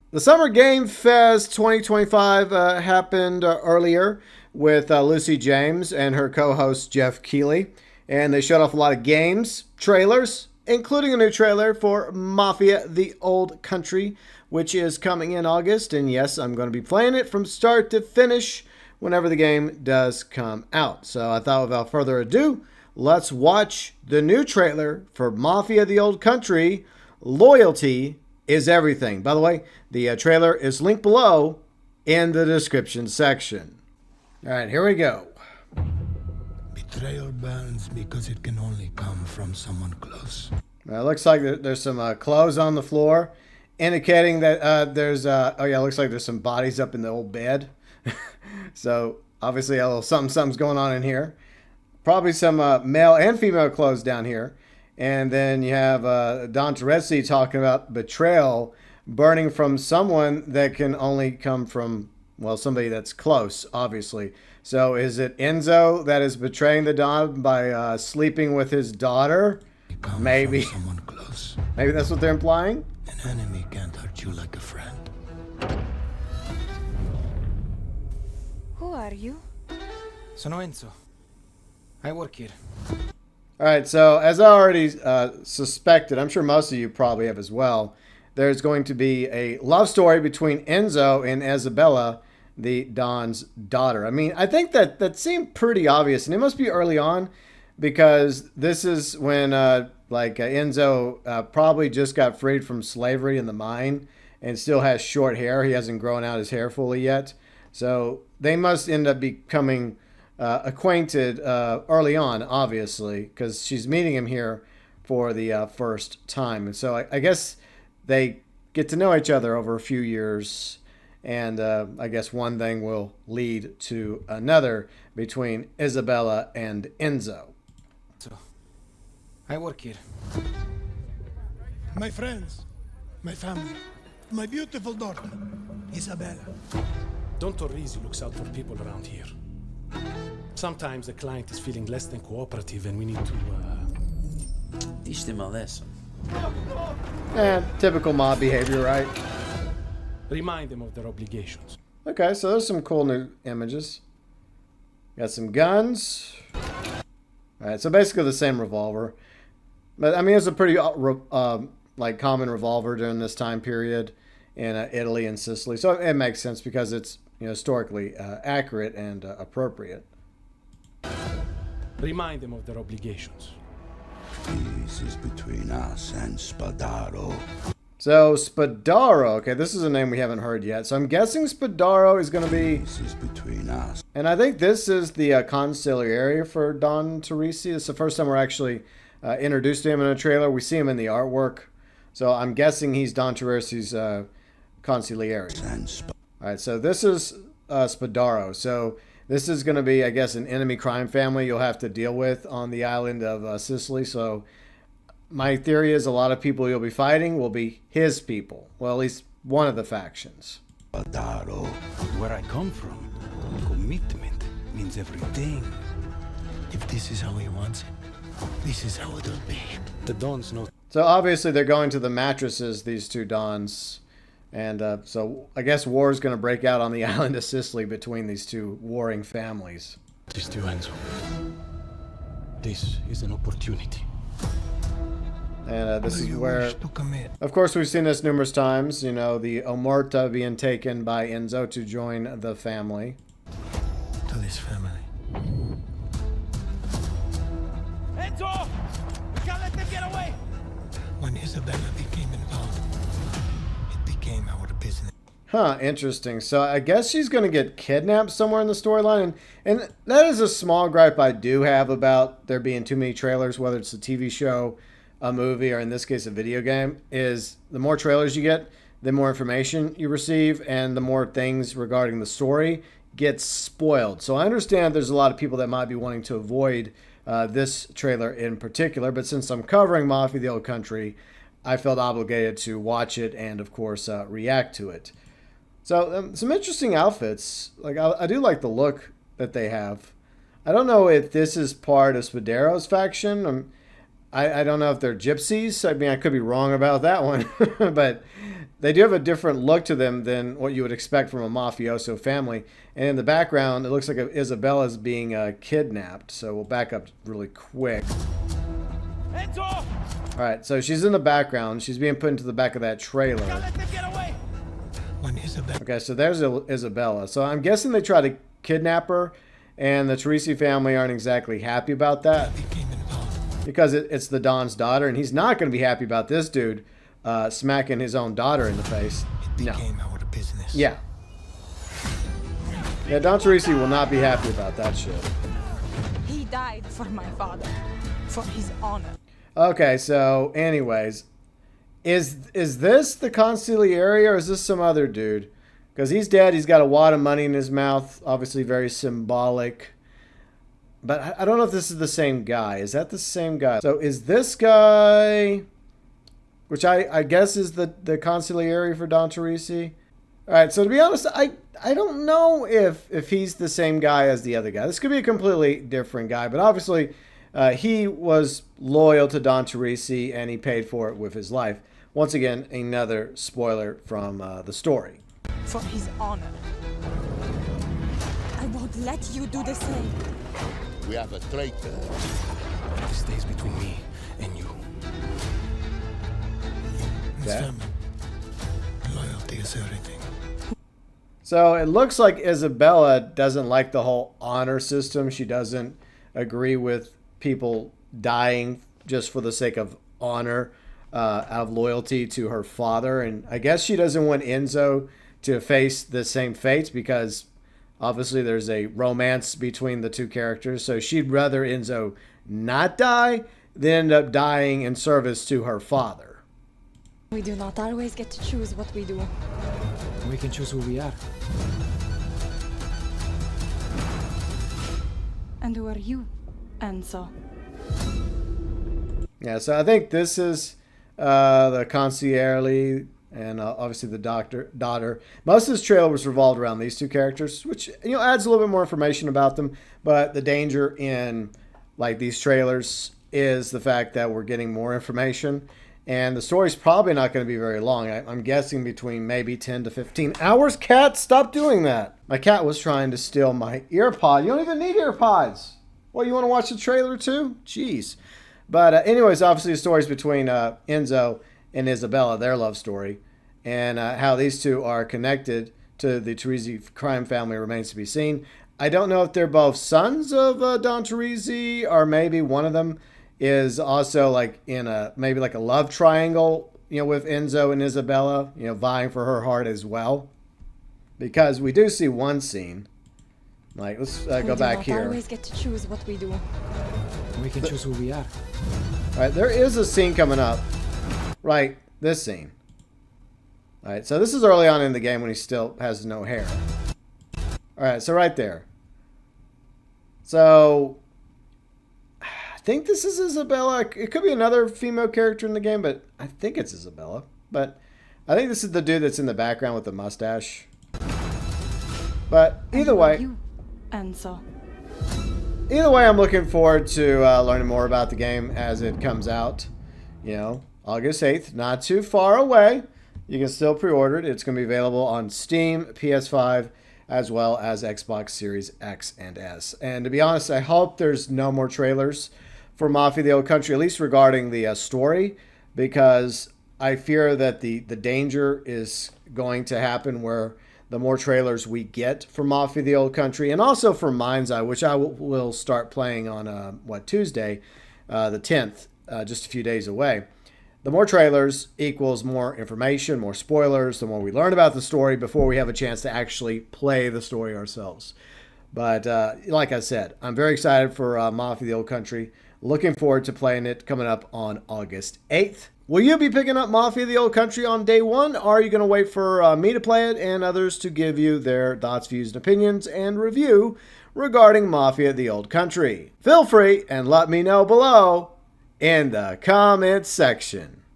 The Summer Game Fest 2025 happened earlier with Lucy James and her co host Jeff Keighley. And they showed off a lot of games, trailers, including a new trailer for Mafia the Old Country, which is coming in August. And yes, I'm going to be playing it from start to finish whenever the game does come out. So I thought without further ado, let's watch the new trailer for Mafia the Old Country. Loyalty is everything. By the way, the trailer is linked below in the description section. All right, here we go. Betrayal burns because it can only come from someone close. It looks like there's some clothes on the floor, indicating that there's oh yeah, it looks like there's some bodies up in the old bed. So obviously a little something's going on in here. Probably some male and female clothes down here. And then you have Don Teresi talking about betrayal burning from someone that can only come from, well, somebody that's close, obviously. So is it Enzo that is betraying the Don by sleeping with his daughter? Maybe. Someone close. Maybe that's what they're implying? An enemy can't hurt you like a friend. Who are you? Sono Enzo. I work here. All right, so as I already suspected, I'm sure most of you probably have as well, there's going to be a love story between Enzo and Isabella, the Don's daughter. I mean, I think that seemed pretty obvious, and it must be early on because this is when Enzo probably just got freed from slavery in the mine and still has short hair. He hasn't grown out his hair fully yet. So they must end up becoming acquainted early on, obviously, because she's meeting him here for the first time. And so I guess they get to know each other over a few years, and I guess one thing will lead to another between Isabella and Enzo. So, I work here. My friends, my family, my beautiful daughter, Isabella. Don Torrisi looks out for people around here. Sometimes the client is feeling less than cooperative and we need to, teach them a lesson. Typical mob behavior, right? remind them of their obligations. Okay, so there's some cool new images. Got some guns. Alright, so basically the same revolver. But, I mean, it's a pretty, common revolver during this time period in Italy and Sicily. So it makes sense because it's, historically accurate and appropriate. Remind them of their obligations. This is between us and Spadaro. So, Spadaro. Okay, this is a name we haven't heard yet. So I'm guessing Spadaro is going to be... This is between us. And I think this is the consigliere for Don Teresi. It's the first time we're actually introduced to him in a trailer. We see him in the artwork. So I'm guessing he's Don Teresi's consigliere. All right, so this is Spadaro. So this is going to be, I guess, an enemy crime family you'll have to deal with on the island of Sicily. So my theory is a lot of people you'll be fighting will be his people. Well, at least one of the factions. Spadaro. Where I come from, commitment means everything. If this is how he wants it, this is how it'll be. The Dons know. So obviously they're going to the mattresses, these two Dons. And so I guess war is going to break out on the island of Sicily between these two warring families. This to Enzo. This is an opportunity. And this is where, To commit. of course, we've seen this numerous times. The Omerta being taken by Enzo to join the family. To this family. Enzo! We can't let them get away! When Isabella became involved, it became our business. Huh, interesting. So I guess she's going to get kidnapped somewhere in the storyline. And that is a small gripe I do have about there being too many trailers, whether it's a TV show, a movie, or in this case a video game, is the more trailers you get, the more information you receive, and the more things regarding the story gets spoiled. So I understand there's a lot of people that might be wanting to avoid this trailer in particular, but since I'm covering Mafia the Old Country, I felt obligated to watch it and, of course, react to it. So some interesting outfits. I do like the look that they have. I don't know if this is part of Spadaro's faction. I don't know if they're gypsies. I mean, I could be wrong about that one, but they do have a different look to them than what you would expect from a mafioso family. And in the background, it looks like Isabella's being kidnapped. So we'll back up really quick. All right, so she's in the background. She's being put into the back of that trailer. When Isabella Okay, so there's Isabella. So I'm guessing they try to kidnap her, and the Teresi family aren't exactly happy about that became involved, because it's the Don's daughter, and he's not going to be happy about this dude smacking his own daughter in the face. it No. became our business. Yeah. Yeah, Don Teresi will not be happy about that shit. He died for my father, for his honor. Okay, so anyways, is this the consigliere or is this some other dude? Because he's dead. He's got a wad of money in his mouth. Obviously very symbolic. But I don't know if this is the same guy. Is that the same guy? So is this guy, which I guess is the consigliere for Don Teresi? All right, so to be honest, I don't know if he's the same guy as the other guy. This could be a completely different guy, but obviously he was loyal to Don Teresi and he paid for it with his life. Once again, another spoiler from the story. For his honor. I won't let you do the same. We have a traitor. This stays between me and you. It's Okay. family. Loyalty is everything. So it looks like Isabella doesn't like the whole honor system. She doesn't agree with people dying just for the sake of honor, out of loyalty to her father. And I guess she doesn't want Enzo to face the same fate because obviously there's a romance between the two characters. So she'd rather Enzo not die than end up dying in service to her father. We do not always get to choose what we do. We can choose who we are. And who are you, Enzo? Yeah, so I think this is the concierge and obviously the daughter. Most of this trailer was revolved around these two characters, which adds a little bit more information about them. But the danger in like these trailers is the fact that we're getting more information, and the story's probably not going to be very long. I'm guessing between maybe 10 to 15 hours. Cat, stop doing that! My cat was trying to steal my earpod. You don't even need earpods. Well, you want to watch the trailer too? Jeez. But anyways, obviously the story's between Enzo and Isabella, their love story, and how these two are connected to the Teresi crime family remains to be seen. I don't know if they're both sons of Don Teresi, or maybe one of them is also like in maybe like a love triangle, with Enzo and Isabella, vying for her heart as well. Because we do see one scene. Like, let's go back here. We do not always get to choose what we do. We can choose who we are. All right, there is a scene coming up. Right, this scene. All right, so this is early on in the game when he still has no hair. All right, so right there. So I think this is Isabella. It could be another female character in the game, but I think it's Isabella. But I think this is the dude that's in the background with the mustache. But either way, You, Enzo. either way, I'm looking forward to learning more about the game as it comes out. August 8th, not too far away. You can still pre-order it. It's going to be available on Steam, PS5, as well as Xbox Series X and S. And to be honest, I hope there's no more trailers for Mafia: The Old Country, at least regarding the story, because I fear that the danger is going to happen where the more trailers we get for Mafia: The Old Country, and also for Mind's Eye, which I will start playing on, Tuesday, the 10th, just a few days away. The more trailers equals more information, more spoilers, the more we learn about the story before we have a chance to actually play the story ourselves. But like I said, I'm very excited for Mafia: The Old Country. Looking forward to playing it coming up on August 8th. Will you be picking up Mafia: The Old Country on day one? Or are you going to wait for me to play it and others to give you their thoughts, views, and opinions and review regarding Mafia: The Old Country? Feel free and let me know below in the comments section.